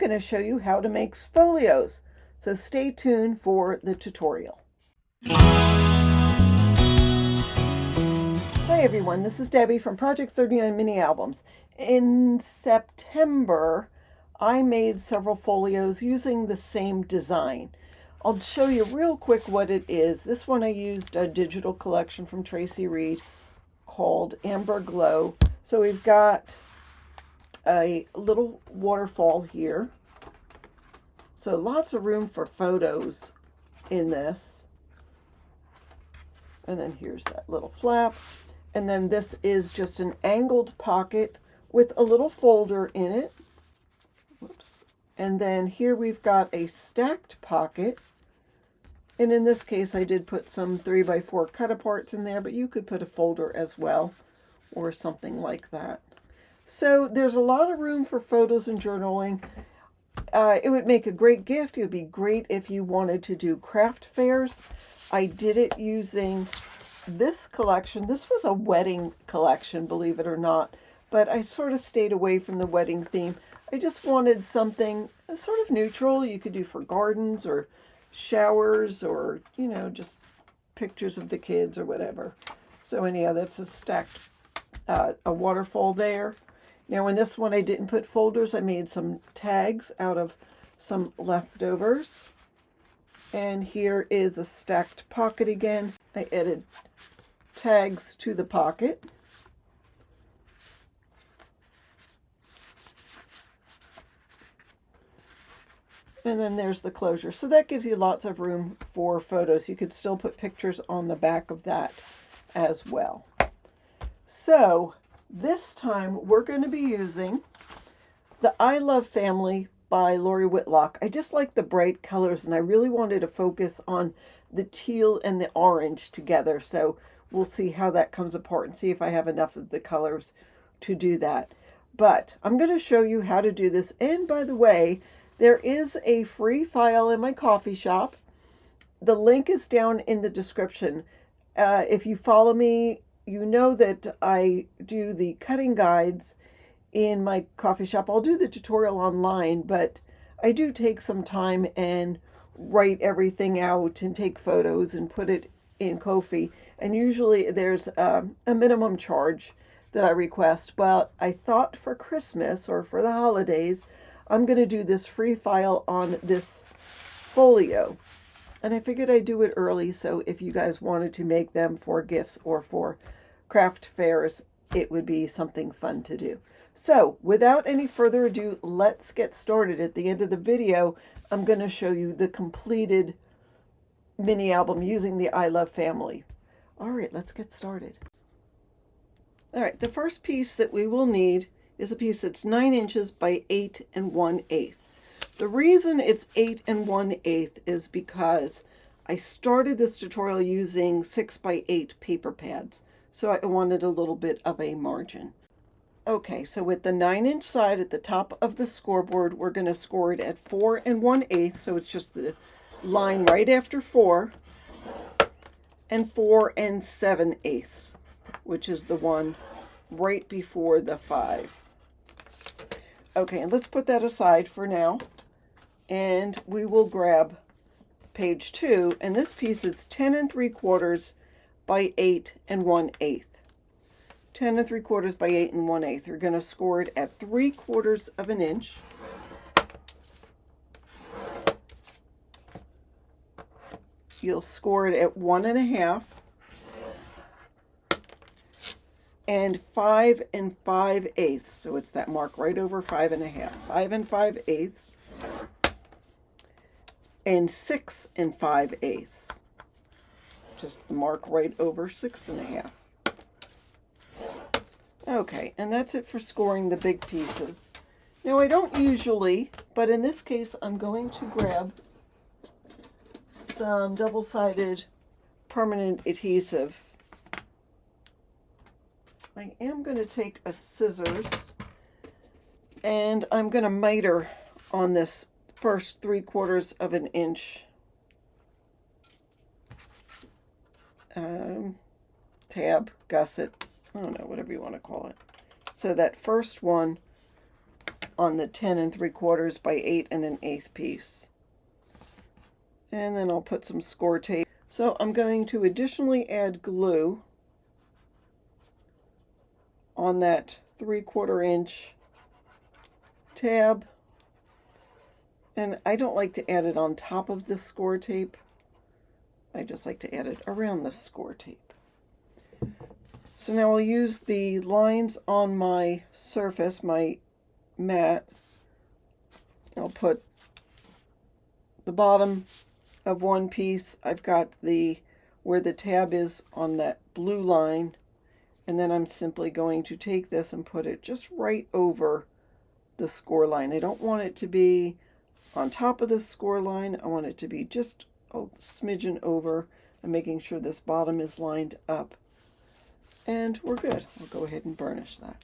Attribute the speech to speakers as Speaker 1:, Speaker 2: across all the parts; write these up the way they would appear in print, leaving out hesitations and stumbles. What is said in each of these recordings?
Speaker 1: going to show you how to make folios. So stay tuned for the tutorial. Hi everyone, this is Debbie from Project 39 Mini Albums. In September, I made several folios using the same design. I'll show you real quick what it is. This one I used a digital collection from Tracy Reed called Amber Glow. So we've got a little waterfall here. So lots of room for photos in this. And then here's that little flap. And then this is just an angled pocket with a little folder in it. Whoops. And then here we've got a stacked pocket. And in this case, I did put some 3x4 cut-aparts in there, but you could put a folder as well, or something like that. So there's a lot of room for photos and journaling. It would make a great gift. It would be great if you wanted to do craft fairs. I did it using this collection. This was a wedding collection, believe it or not, but I sort of stayed away from the wedding theme. I just wanted something sort of neutral you could do for gardens or showers or, you know, just pictures of the kids or whatever. So anyhow, that's a stacked, a waterfall there. Now in this one I didn't put folders. I made some tags out of some leftovers. And here is a stacked pocket again. I added tags to the pocket. And then there's the closure. So that gives you lots of room for photos. You could still put pictures on the back of that as well. So this time we're going to be using the I Love Family by Lori Whitlock. I just like the bright colors and I really wanted to focus on the teal and the orange together. So we'll see how that comes apart and see if I have enough of the colors to do that. But I'm going to show you how to do this. And by the way, there is a free file in my coffee shop. The link is down in the description. If you follow me, you know that I do the cutting guides in my coffee shop. I'll do the tutorial online, but I do take some time and write everything out and take photos and put it in Ko-fi. And usually there's a minimum charge that I request. Well, I thought for Christmas or for the holidays, I'm going to do this free file on this folio. And I figured I'd do it early, so if you guys wanted to make them for gifts or for craft fairs, it would be something fun to do. So without any further ado, let's get started. At the end of the video, I'm going to show you the completed mini album using the I Love Family. All right, let's get started. All right, the first piece that we will need is a piece that's 9 inches by 8 1/8. The reason it's 8 1/8 is because I started this tutorial using 6 by 8 paper pads. So I wanted a little bit of a margin. Okay, so with the 9-inch side at the top of the scoreboard, we're going to score it at 4 1/8. So it's just the line right after 4, and 4 7/8, which is the one right before the 5. Okay, and let's put that aside for now. And we will grab page 2, and this piece is 10 3/4 by 8 1/8. 10 3/4 by 8 1/8. You're going to score it at 3/4 of an inch. You'll score it at 1 1/2 and 5 5/8. So it's that mark right over 5 1/2. 5 5/8 and 6 5/8. Just the mark right over 6 1/2. Okay, and that's it for scoring the big pieces. Now I don't usually, but in this case I'm going to grab some double-sided permanent adhesive. I am going to take a scissors and I'm going to miter on this first 3/4 of an inch tab, gusset, I don't know, whatever you want to call it. So that first one on the 10 3/4 by 8 1/8 piece. And then I'll put some score tape. So I'm going to additionally add glue on that 3/4 inch tab. And I don't like to add it on top of the score tape. I just like to add it around the score tape. So now I'll use the lines on my surface, my mat. I'll put the bottom of one piece. I've got where the tab is on that blue line, and then I'm simply going to take this and put it just right over the score line. I don't want it to be on top of the score line. I want it to be just a smidgen over. I'm making sure this bottom is lined up, and we're good. I'll go ahead and burnish that.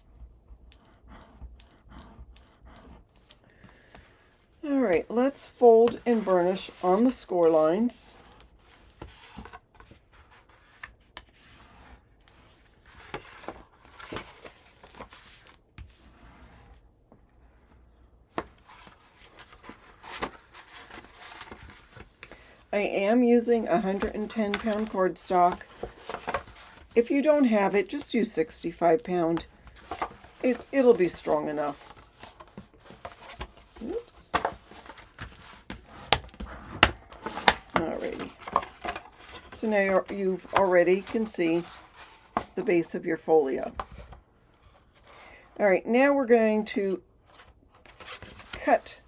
Speaker 1: All right, let's fold and burnish on the score lines. I am using 110-pound cardstock. If you don't have it, just use 65-pound. It'll be strong enough. Oops. Alrighty. So now you've already can see the base of your folio. Alright, now we're going to cut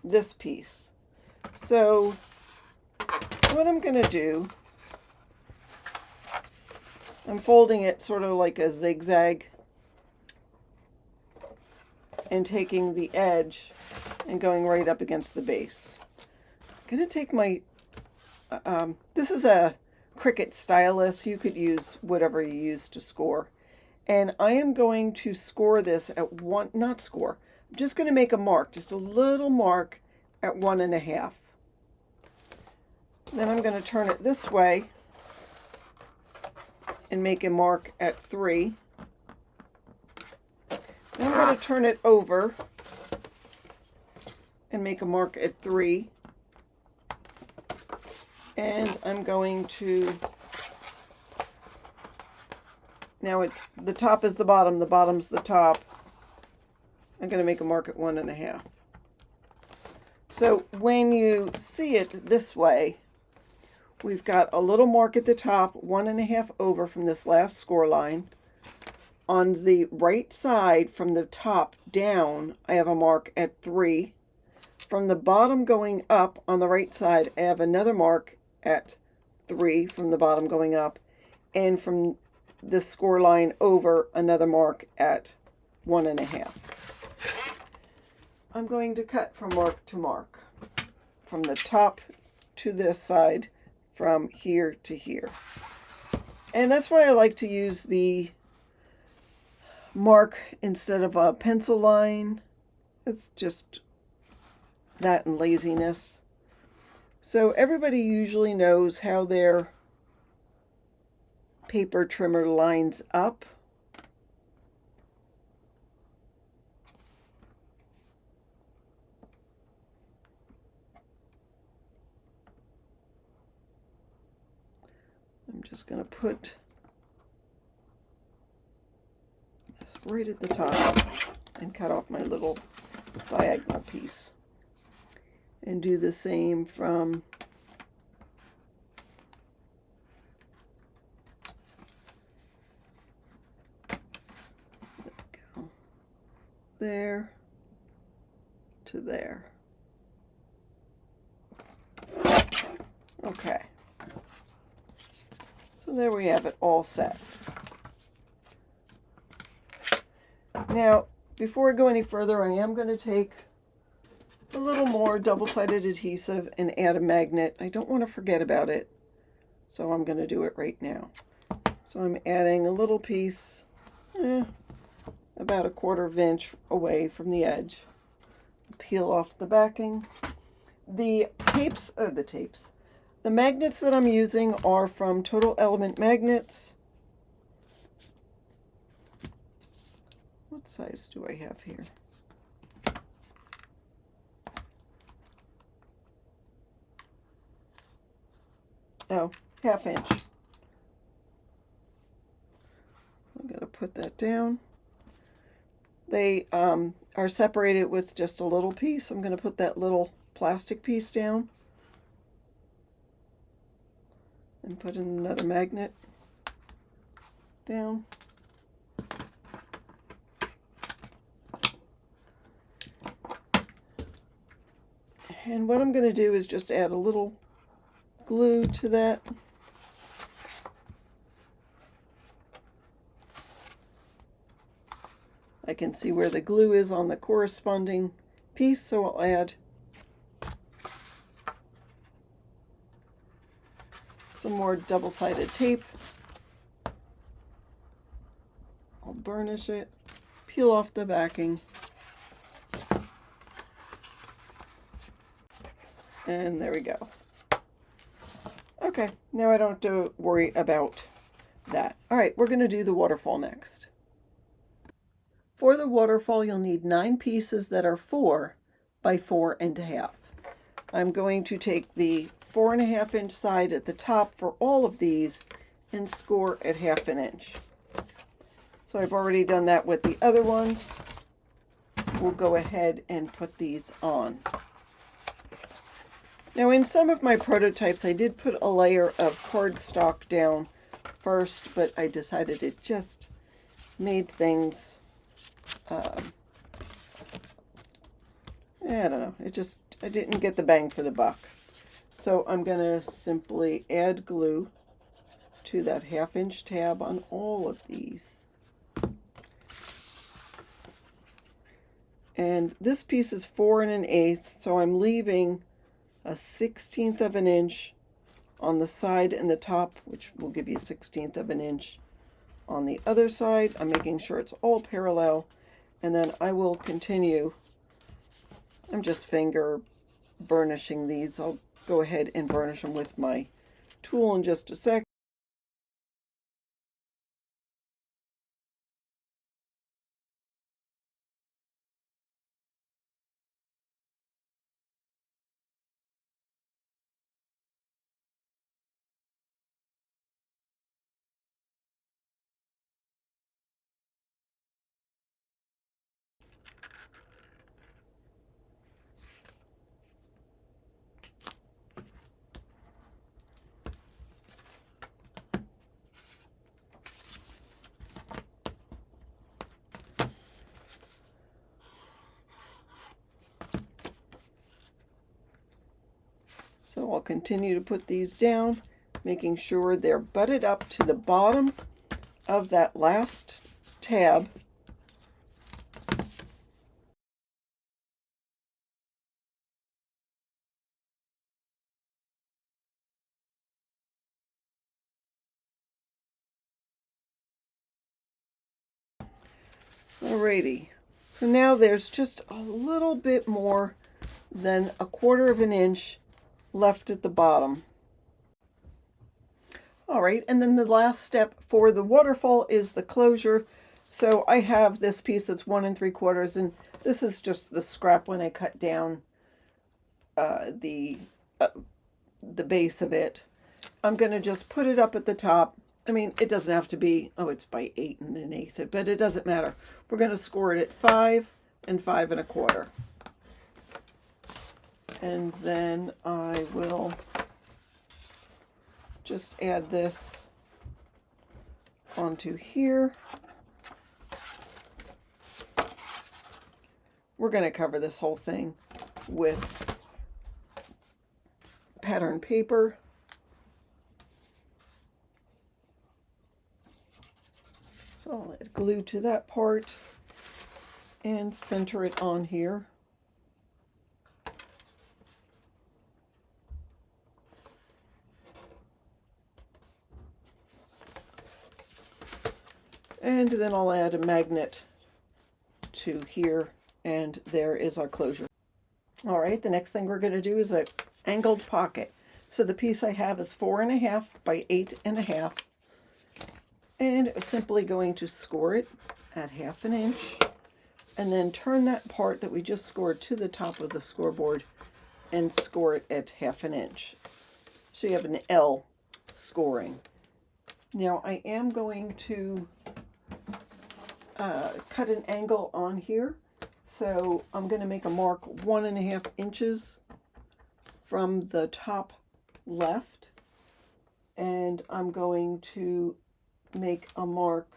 Speaker 1: this piece. So what I'm going to do, I'm folding it sort of like a zigzag and taking the edge and going right up against the base. I'm going to take my, this is a Cricut stylus. You could use whatever you use to score. And I am going to score this at one, not score, I'm just going to make a mark, just a little mark at 1 1/2. Then I'm going to turn it this way and make a mark at 3. Then I'm going to turn it over and make a mark at 3. And I'm going to, now it's, the top is the bottom's the top. I'm going to make a mark at 1 1/2. So when you see it this way, we've got a little mark at the top, 1 1/2 over from this last score line. On the right side from the top down, I have a mark at 3. From the bottom going up on the right side, I have another mark at 3 from the bottom going up. And from the score line over, another mark at 1 1/2. I'm going to cut from mark to mark, from the top to this side, from here to here. And that's why I like to use the mark instead of a pencil line. It's just that and laziness. So everybody usually knows how their paper trimmer lines up. I'm just going to put this right at the top and cut off my little diagonal piece. And do the same from there to there. Okay. So there we have it all set. Now, before I go any further, I am going to take a little more double-sided adhesive and add a magnet. I don't want to forget about it, so I'm going to do it right now. So I'm adding a little piece, about 1/4 inch away from the edge. Peel off the backing. The magnets that I'm using are from Total Element Magnets. What size do I have here? Oh, ½ inch. I'm going to put that down. They are separated with just a little piece. I'm going to put that little plastic piece down and put in another magnet down. And what I'm going to do is just add a little glue to that. I can see where the glue is on the corresponding piece, so I'll add some more double-sided tape. I'll burnish it, peel off the backing, and there we go. Okay, now I don't have to worry about that. All right, we're going to do the waterfall next. For the waterfall, you'll need 9 pieces that are 4 by 4.5. I'm going to take the 4.5-inch side at the top for all of these and score at ½ inch. So I've already done that with the other ones. We'll go ahead and put these on. Now in some of my prototypes, I did put a layer of cardstock down first, but I decided it just made things, I don't know, I didn't get the bang for the buck. So I'm going to simply add glue to that ½ inch tab on all of these. And this piece is 4 1/8, so I'm leaving a 1/16 of an inch on the side and the top, which will give you a 1/16 of an inch on the other side. I'm making sure it's all parallel, and then I will continue. I'm just finger burnishing these. I'll go ahead and burnish them with my tool in just a sec. So I'll continue to put these down, making sure they're butted up to the bottom of that last tab. Alrighty, so now there's just a little bit more than 1/4 of an inch left at the bottom. All right, and then the last step for the waterfall is the closure. So I have this piece that's 1 3/4, and this is just the scrap when I cut down the base of it. I'm going to just put it up at the top. I mean, it doesn't have to be, oh, it's by 8 1/8, but it doesn't matter. We're going to score it at 5 and 5 1/4. And then I will just add this onto here. We're going to cover this whole thing with pattern paper. So I'll add glue to that part and center it on here. And then I'll add a magnet to here, and there is our closure. All right, the next thing we're going to do is an angled pocket. So the piece I have is 4 1/2 by 8 1/2, and simply going to score it at ½ an inch, and then turn that part that we just scored to the top of the scoreboard and score it at ½ an inch. So you have an L scoring. Now I am going to cut an angle on here. So I'm going to make a mark 1.5 inches from the top left. And I'm going to make a mark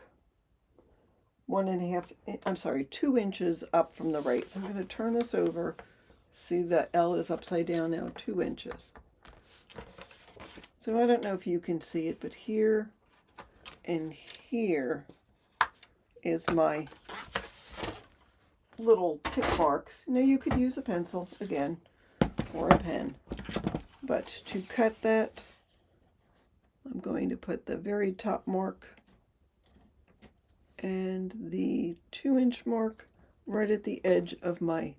Speaker 1: 2 inches up from the right. So I'm going to turn this over. See, the L is upside down now, 2 inches. So I don't know if you can see it, but here and here is my little tick marks. Now you could use a pencil again or a pen, but to cut that, I'm going to put the very top mark and the 2-inch mark right at the edge of my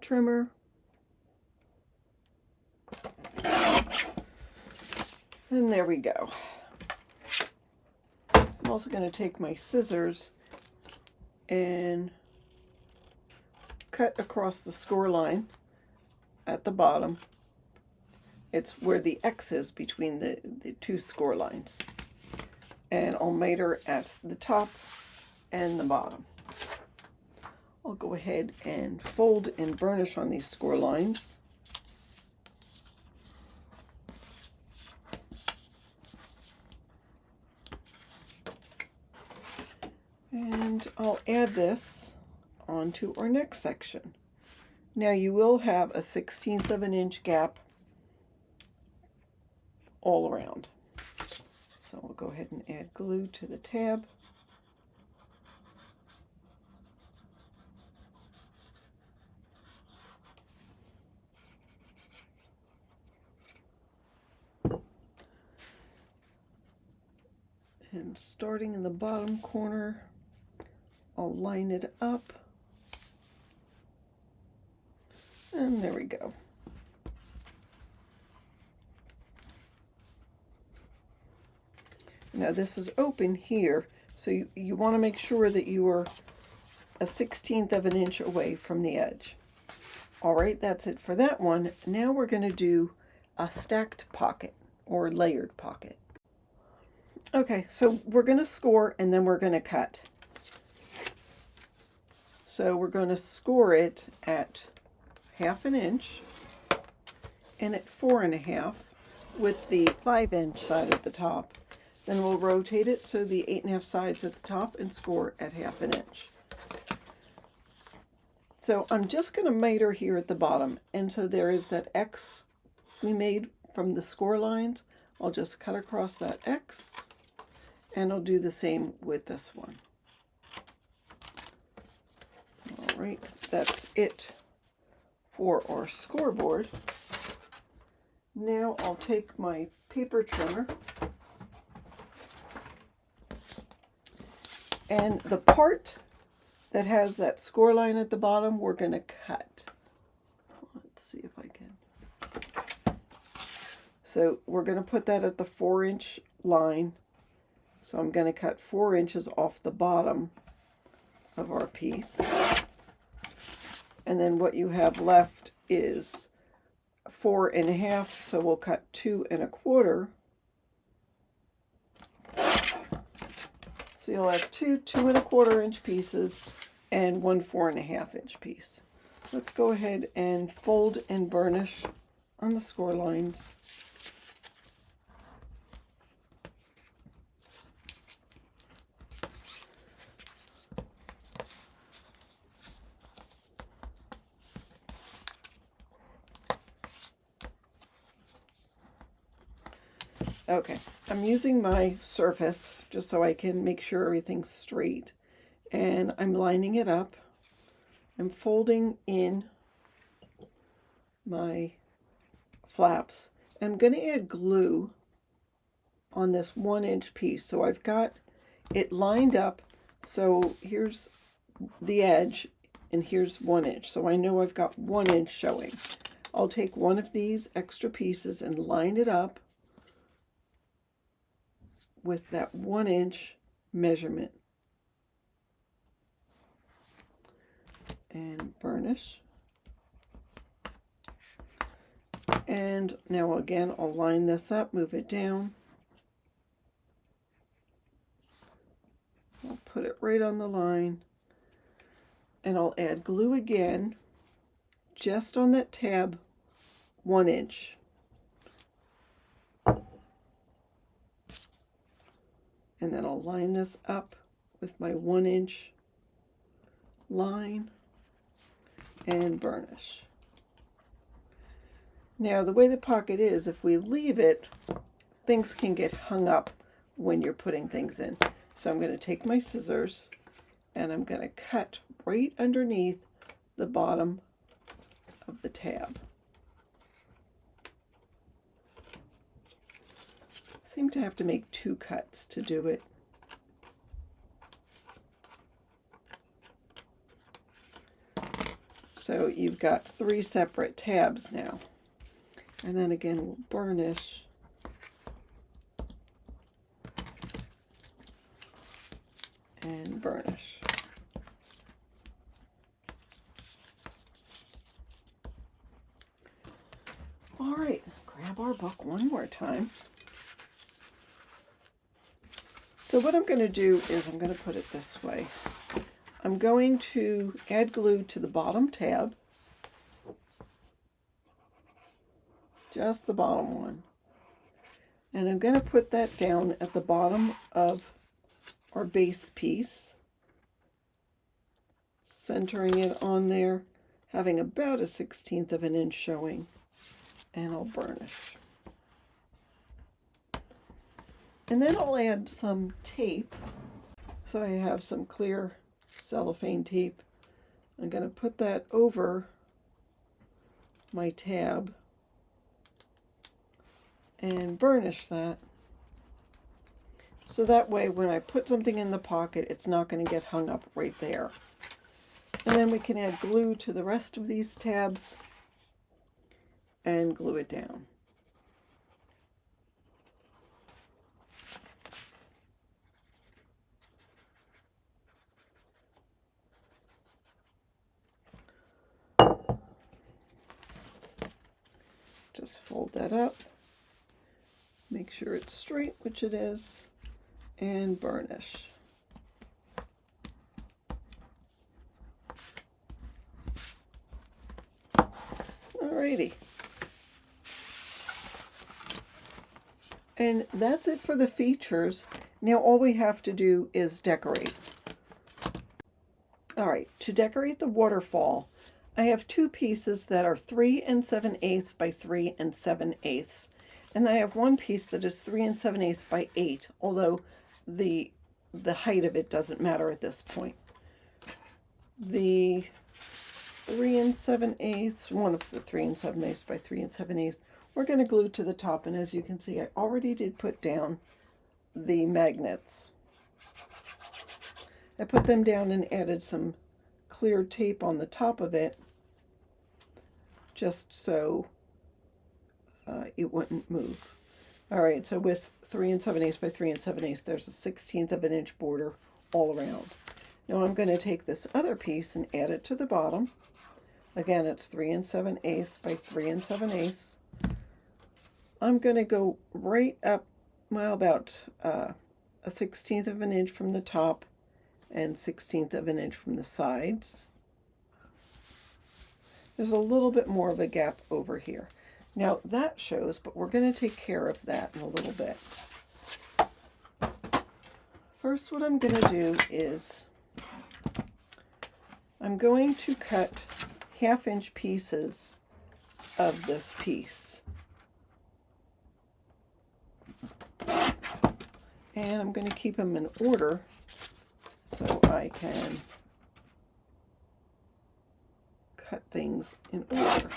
Speaker 1: trimmer. And there we go. I'm also going to take my scissors and cut across the score line at the bottom. It's where the X is between the two score lines. And I'll miter at the top and the bottom. I'll go ahead and fold and burnish on these score lines. And I'll add this onto our next section. Now you will have a 1/16 of an inch gap all around. So we'll go ahead and add glue to the tab. And starting in the bottom corner, I'll line it up. And there we go. Now this is open here, so you want to make sure that you are a 1/16 of an inch away from the edge. All right, that's it for that one. Now we're going to do a stacked pocket or layered pocket. Okay, so we're going to score and then we're going to cut. So we're going to score it at 1/2 inch and at 4.5 with the 5-inch side at the top. Then we'll rotate it so the 8.5 sides at the top and score at 1/2 inch. So I'm just going to miter here at the bottom, and so there is that X we made from the score lines. I'll just cut across that X, and I'll do the same with this one. All right, that's it for our scoreboard. Now I'll take my paper trimmer, and the part that has that score line at the bottom, we're going to cut. Let's see if I can. So we're going to put that at the 4-inch line. So I'm going to cut 4 inches off the bottom of our piece. And then what you have left is 4.5, so we'll cut 2 1/4. So you'll have two 2 1/4 inch pieces and one 4.5 inch piece. Let's go ahead and fold and burnish on the score lines. Okay, I'm using my surface just so I can make sure everything's straight, and I'm lining it up. I'm folding in my flaps. I'm going to add glue on this 1-inch piece. So I've got it lined up. So here's the edge and here's 1 inch. So I know I've got 1 inch showing. I'll take one of these extra pieces and line it up with that 1 inch measurement and burnish. And now again, I'll line this up, move it down. I'll put it right on the line. And I'll add glue again, just on that tab, 1 inch. And then I'll line this up with my 1 inch line and burnish. Now the way the pocket is, if we leave it, things can get hung up when you're putting things in. So I'm going to take my scissors and I'm going to cut right underneath the bottom of the tab. I seem to have to make 2 cuts to do it. So you've got 3 separate tabs now. And then again, we'll burnish. And burnish. All right, grab our book one more time. So what I'm going to do is I'm going to put it this way. I'm going to add glue to the bottom tab, just the bottom one. And I'm going to put that down at the bottom of our base piece, centering it on there, having about a 1/16 of an inch showing, and I'll burnish. And then I'll add some tape. So I have some clear cellophane tape. I'm going to put that over my tab and burnish that. So that way when I put something in the pocket, it's not going to get hung up right there. And then we can add glue to the rest of these tabs and glue it down. Just fold that up, make sure it's straight, which it is, and burnish. Alrighty. And that's it for the features. Now all we have to do is decorate. Alright, to decorate the waterfall, I have 2 pieces that are 3 7/8 by 3 7/8. And I have 1 piece that is 3 7/8 by 8, although the height of it doesn't matter at this point. The 3 7/8, one of the 3 7/8 by 3 7/8, we're going to glue to the top. And as you can see, I already did put down the magnets. I put them down and added some clear tape on the top of it, just so it wouldn't move. All right, so with 3 7/8 by 3 7/8, there's a 1/16 of an inch border all around. Now I'm going to take this other piece and add it to the bottom. Again, it's 3 7/8 by 3 7/8. I'm going to go right up, well, about a 1/16 of an inch from the top and 1/16 of an inch from the sides. There's a little bit more of a gap over here. Now that shows, but we're going to take care of that in a little bit. First, what I'm going to do is I'm going to cut 1/2 inch pieces of this piece. And I'm going to keep them in order so I can cut things in order.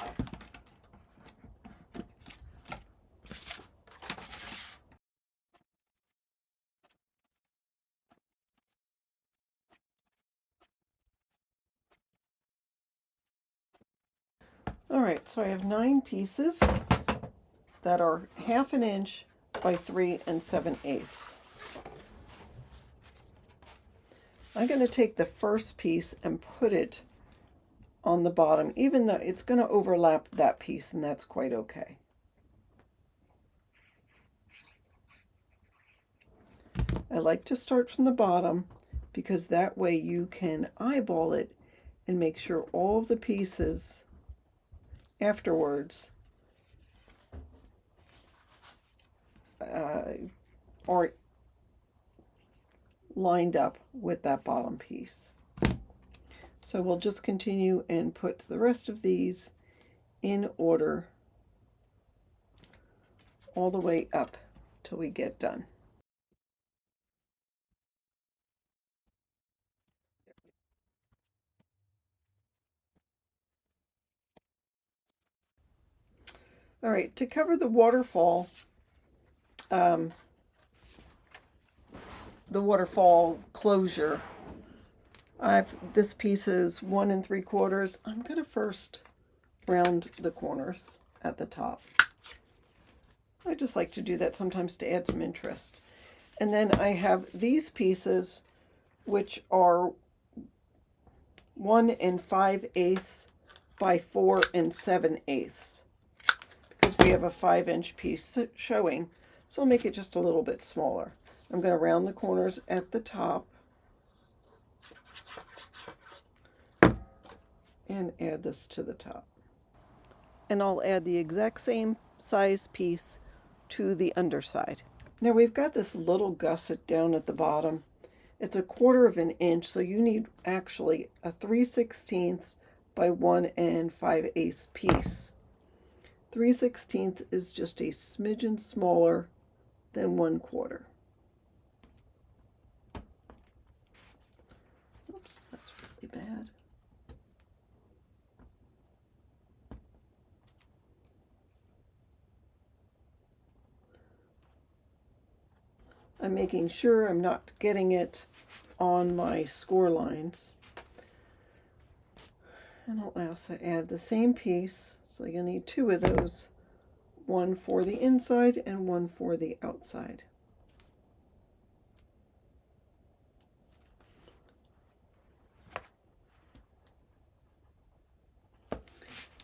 Speaker 1: All right, so I have 9 pieces that are 1/2 inch by 3 7/8. I'm going to take the first piece and put it on the bottom, even though it's going to overlap that piece, and that's quite okay. I like to start from the bottom because that way you can eyeball it and make sure all of the pieces afterwards are lined up with that bottom piece. So we'll just continue and put the rest of these in order all the way up till we get done. All right, to cover the waterfall closure, this piece is 1 3/4. I'm going to first round the corners at the top. I just like to do that sometimes to add some interest. And then I have these pieces, which are 1 5/8 by 4 7/8, because we have a 5-inch piece showing, so I'll make it just a little bit smaller. I'm going to round the corners at the top and add this to the top. And I'll add the exact same size piece to the underside. Now we've got this little gusset down at the bottom. It's 1/4 inch, so you need actually a 3/16 by 1 5/8 piece. 3/16 is just a smidgen smaller than 1/4. Oops, that's really bad. I'm making sure I'm not getting it on my score lines. And I'll also add the same piece, so you'll need 2 of those, 1 for the inside and 1 for the outside.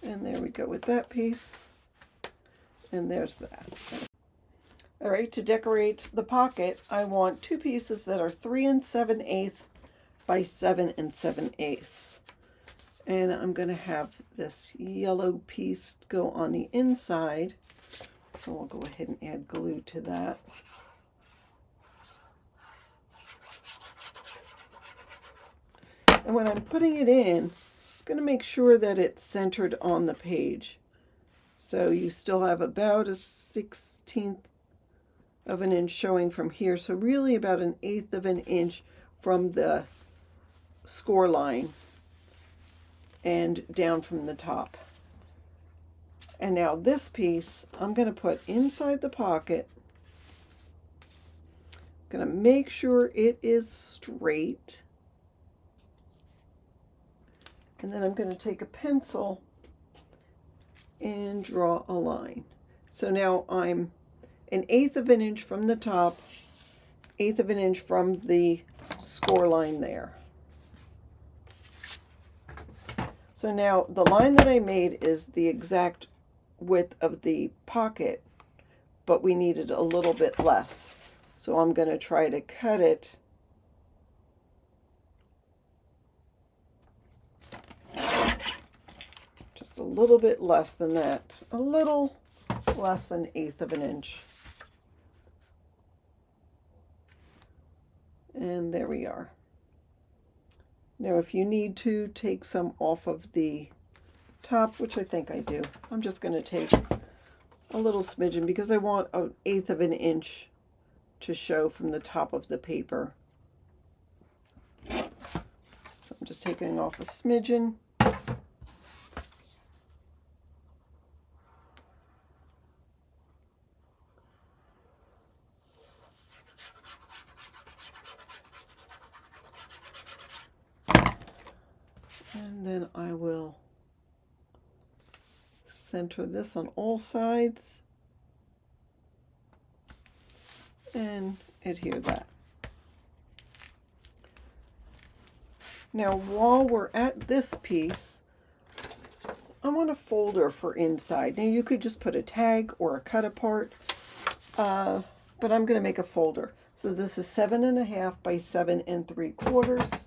Speaker 1: And there we go with that piece. And there's that. All right, to decorate the pocket, I want 2 pieces that are 3 7/8 by 7 7/8. And I'm going to have this yellow piece go on the inside. So we'll go ahead and add glue to that. And when I'm putting it in, I'm going to make sure that it's centered on the page. So you still have about a 1/16 of an inch showing from here. So really about 1/8 of an inch from the score line and down from the top. And now this piece I'm going to put inside the pocket. I'm going to make sure it is straight. And then I'm going to take a pencil and draw a line. So now I'm 1/8 of an inch from the top, 1/8 of an inch from the score line there. So now the line that I made is the exact width of the pocket, but we needed a little bit less. So I'm going to try to cut it just a little bit less than that, a little less than 1/8 of an inch. And there we are. Now if you need to take some off of the top, which I think I do, I'm just going to take a little smidgen because I want 1/8 of an inch to show from the top of the paper. So I'm just taking off a smidgen. And then I will center this on all sides and adhere that. Now while we're at this piece, I want a folder for inside. Now you could just put a tag or a cut apart, but I'm going to make a folder. So this is 7.5 by 7 3/4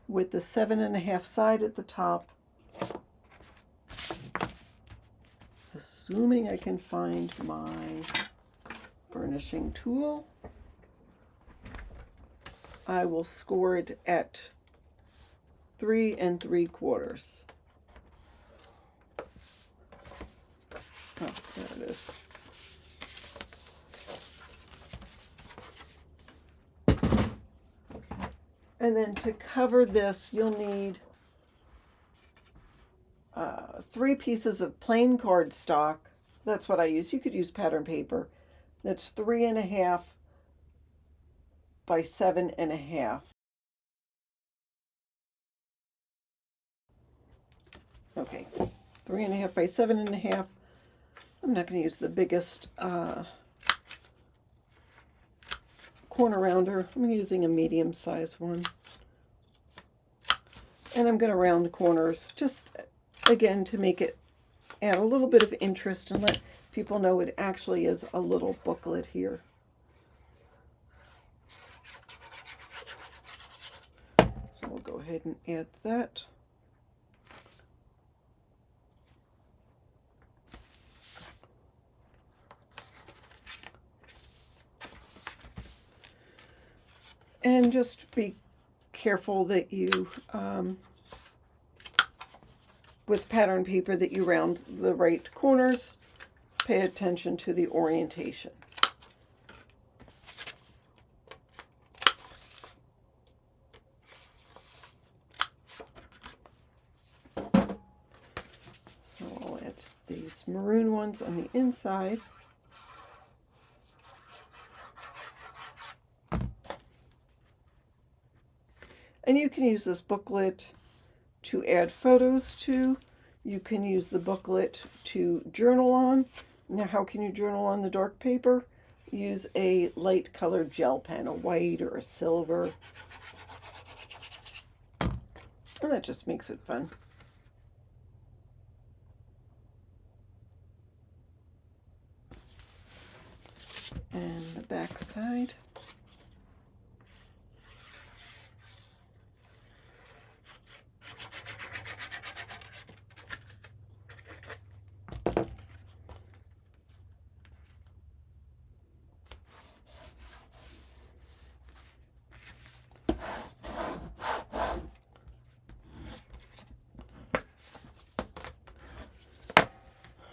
Speaker 1: with the 7.5 side at the top. Assuming I can find my burnishing tool, I will score it at 3 3/4. Oh, there it is. And then to cover this, you'll need 3 pieces of plain cardstock. That's what I use. You could use pattern paper. That's 3.5 by 7.5. Okay, 3.5 by 7.5. I'm not going to use the biggest corner rounder. I'm using a medium-sized one. And I'm going to round corners, just again to make it add a little bit of interest and let people know it actually is a little booklet here. So we'll go ahead and add that. And just be careful that you, with pattern paper, that you round the right corners. Pay attention to the orientation. So I'll add these maroon ones on the inside. And you can use this booklet to add photos to. You can use the booklet to journal on. Now, how can you journal on the dark paper? Use a light colored gel pen, a white or a silver. And that just makes it fun. And the back side.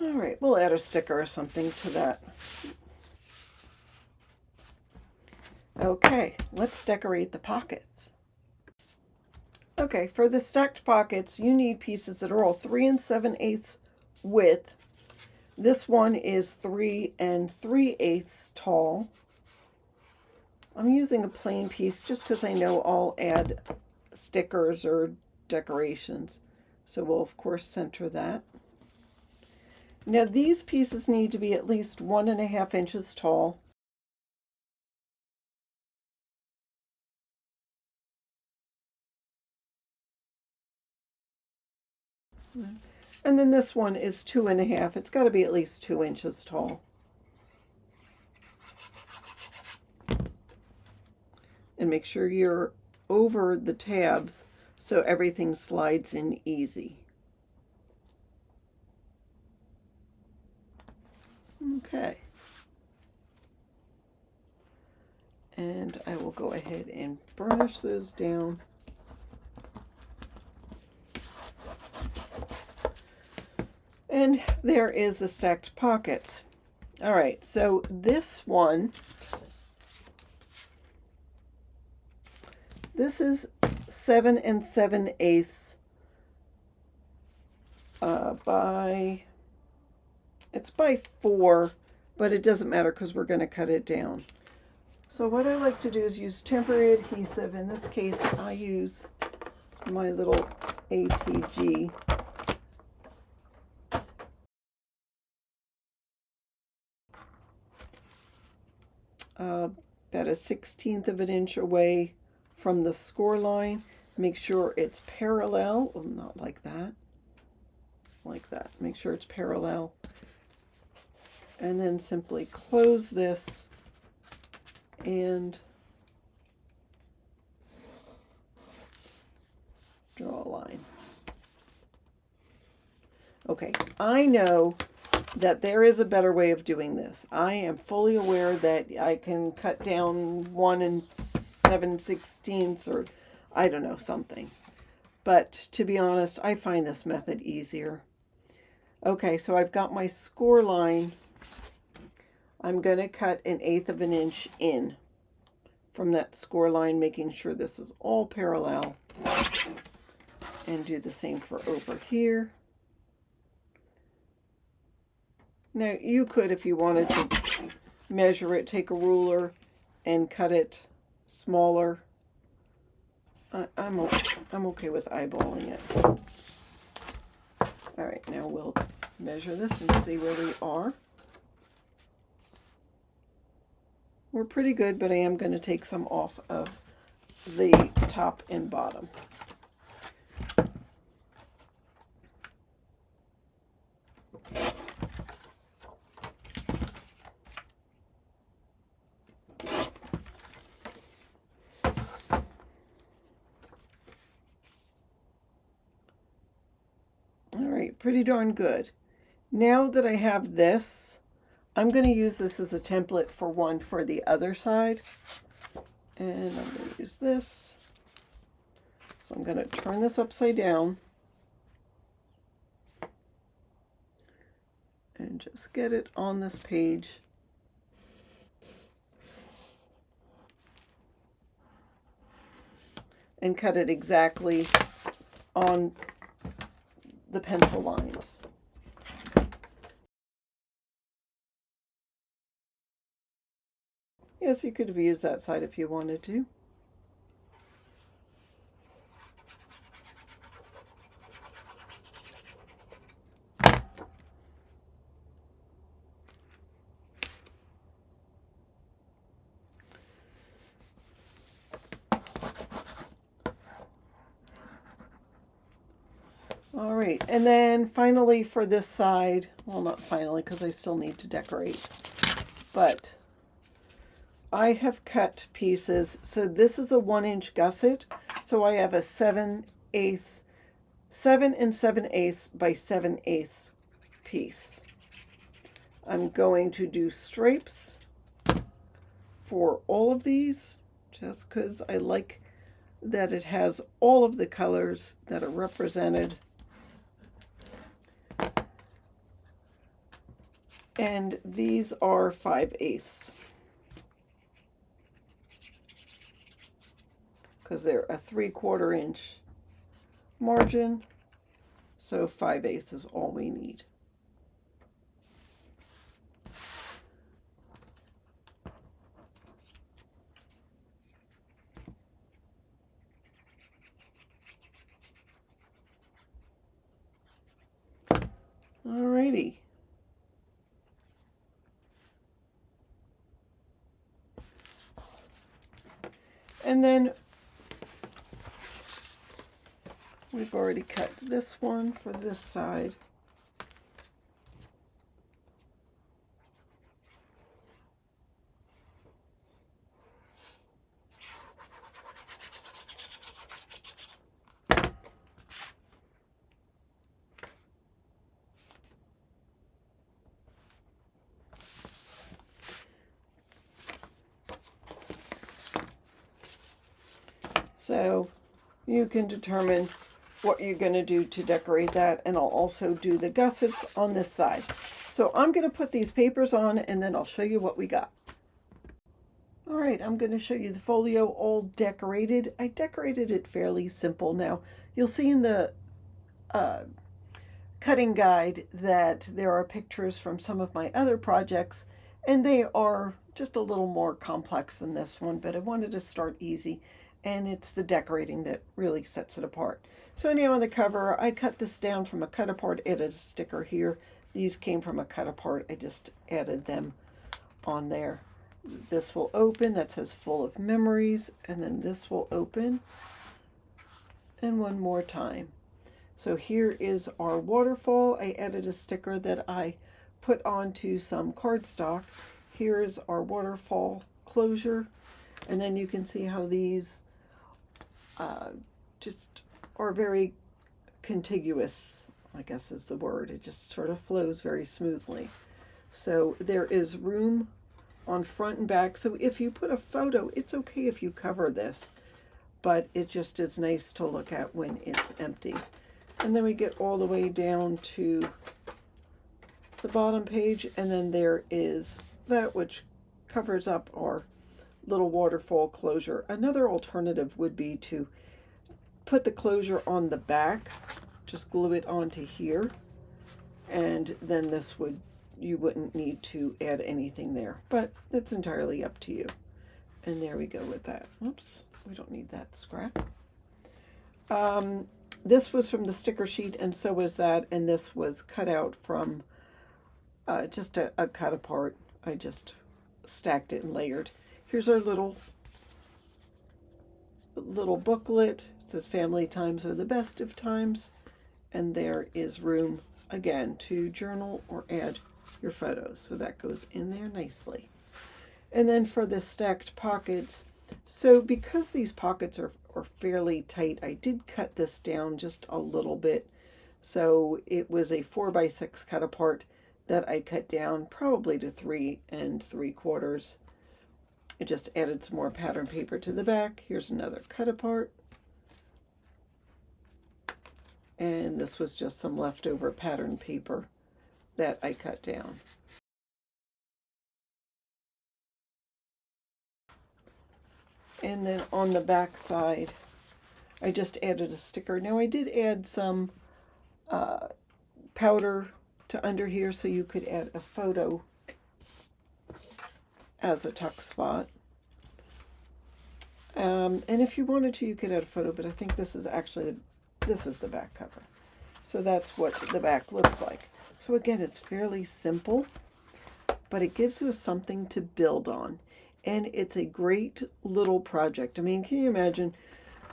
Speaker 1: All right, we'll add a sticker or something to that. Okay, let's decorate the pockets. Okay, for the stacked pockets, you need pieces that are all 3 7/8 width. This one is 3 3/8 tall. I'm using a plain piece just because I know I'll add stickers or decorations. So we'll, of course, center that. Now these pieces need to be at least 1.5 inches tall. And then this one is 2.5. It's got to be at least 2 inches tall. And make sure you're over the tabs so everything slides in easy. Okay. And I will go ahead and burnish those down. And there is the stacked pockets. All right, so this one, this is 7 7/8 by, it's by 4, but it doesn't matter because we're going to cut it down. So what I like to do is use temporary adhesive. In this case, I use my little ATG. About a 1/16 of an inch away from the score line. Make sure it's parallel. Oh, not like that. Like that. Make sure it's parallel. And then simply close this and draw a line. Okay, I know that there is a better way of doing this. I am fully aware that I can cut down 1 7/16 or I don't know, something. But to be honest, I find this method easier. Okay, so I've got my score line. I'm going to cut 1/8 of an inch in from that score line, making sure this is all parallel. And do the same for over here. Now, you could, if you wanted to measure it, take a ruler and cut it smaller. I'm okay with eyeballing it. All right, now we'll measure this and see where we are. We're pretty good, but I am going to take some off of the top and bottom. Pretty darn good. Now that I have this, I'm going to use this as a template for one for the other side. And I'm going to use this. So I'm going to turn this upside down. And just get it on this page. And cut it exactly on the pencil lines. Yes, you could have used that side if you wanted to. All right, and then finally for this side, well, not finally because I still need to decorate, but I have cut pieces. So this is a 1-inch gusset, so I have a 7 and 7/8 by 7/8 piece. I'm going to do stripes for all of these, just because I like that it has all of the colors that are represented. And these are 5/8 because they're a 3/4 inch margin. So 5/8 is all we need. Alrighty. And then we've already cut this one for this side. So you can determine what you're going to do to decorate that, and I'll also do the gussets on this side. So I'm going to put these papers on and then I'll show you what we got. All right, I'm going to show you the folio all decorated. I decorated it fairly simple. Now you'll see in the cutting guide that there are pictures from some of my other projects, and they are just a little more complex than this one, but I wanted to start easy, and it's the decorating that really sets it apart. So anyhow, on the cover, I cut this down from a cut apart, added a sticker here. These came from a cut apart. I just added them on there. This will open, that says full of memories, and then this will open. and one more time. So here is our waterfall. I added a sticker that I put onto some cardstock. Here is our waterfall closure, and then you can see how these just are very contiguous, I guess is the word. It just sort of flows very smoothly. So there is room on front and back. So if you put a photo, it's okay if you cover this, but it just is nice to look at when it's empty. And then we get all the way down to the bottom page, and then there is that which covers up our little waterfall closure. Another alternative would be to put the closure on the back, just glue it onto here, and then this would, you wouldn't need to add anything there, but that's entirely up to you. And there we go with that. Oops, we don't need that scrap. This was from the sticker sheet, and so was that, and this was cut out from just a cut apart. I just stacked it and layered. Here's our little booklet. It says family times are the best of times, and there is room again to journal or add your photos, so that goes in there nicely. And then for the stacked pockets, so because these pockets are fairly tight, I did cut this down just a little bit. So it was a 4x6 cut apart that I cut down probably to 3 3/4. I just added some more pattern paper to the back. Here's another cut apart. And this was just some leftover pattern paper that I cut down. And then on the back side, I just added a sticker. Now I did add some powder to under here so you could add a photo as a tuck spot. And if you wanted to, you could add a photo, but I think this is actually, this is the back cover. So that's what the back looks like. So again, it's fairly simple, but it gives you something to build on. And it's a great little project. I mean, can you imagine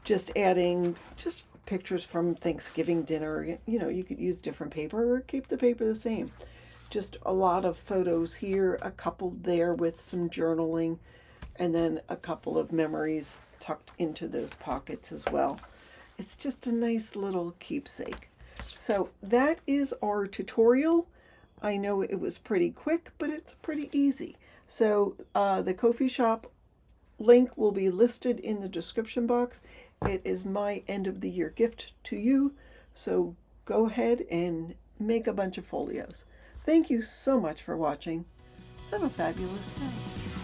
Speaker 1: just adding just pictures from Thanksgiving dinner? You know, you could use different paper or keep the paper the same. Just a lot of photos here, a couple there with some journaling, and then a couple of memories tucked into those pockets as well. It's just a nice little keepsake. So that is our tutorial. I know it was pretty quick, but it's pretty easy. So the Ko-fi shop link will be listed in the description box. It is my end of the year gift to you. So go ahead and make a bunch of folios. Thank you so much for watching. Have a fabulous day.